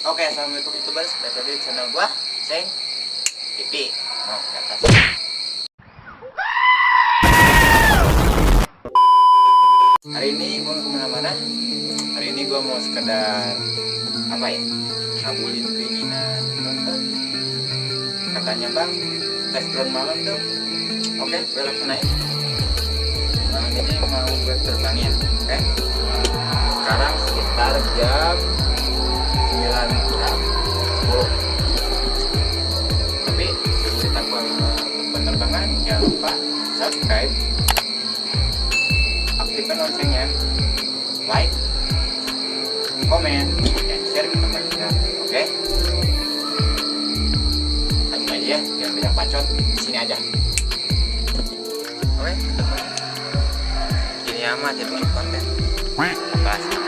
Oke, assalamualaikum youtubers, balik lagi di channel gua, Seng TV. Nah, ke atas. Hari ini gua kemana-mana. Hari ini gua mau sekedar apa ya? Ngabulin keinginan nonton. Katanya bang, tes drone malam dong. Oke, gue laksanain. Malam ini mau gue terbangin. Oke. Sekarang sekitar jam 9.10. Tapi sebelum kita ke penerbangan, jangan lupa subscribe, aktifkan loncengnya, like, komen, dan share ke teman kita. Oke? Langsung aja ya, jangan banyak bacot. Di sini aja. Oke, teman. Ini amat ya bikin konten. Bahasnya.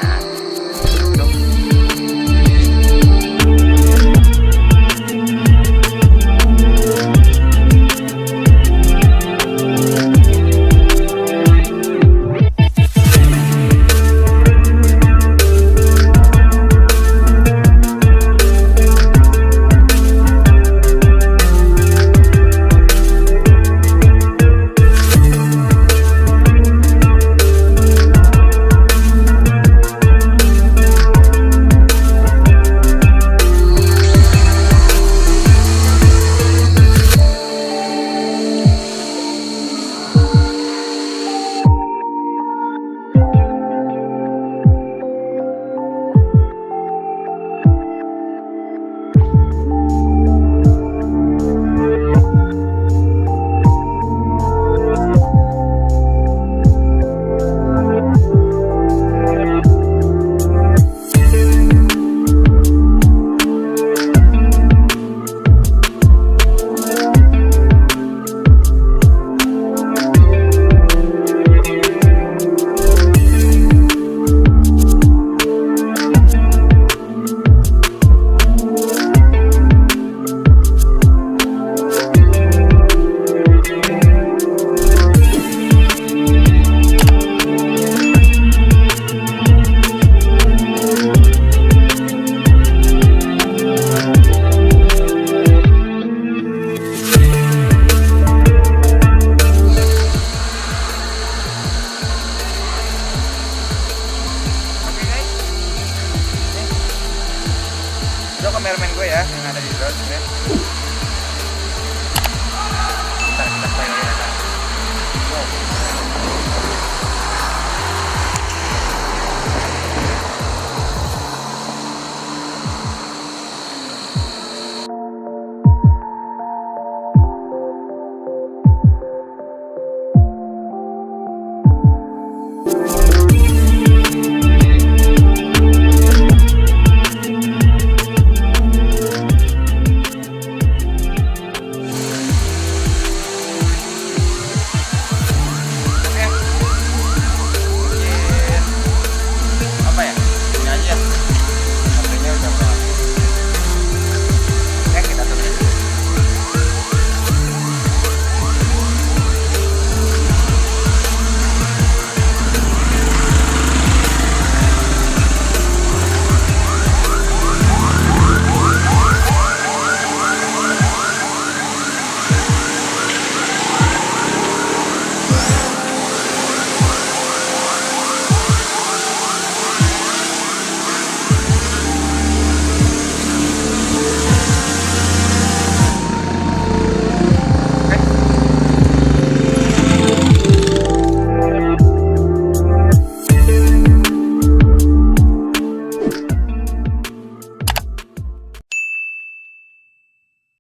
Itu kameramen gue ya yang ada di drone ya.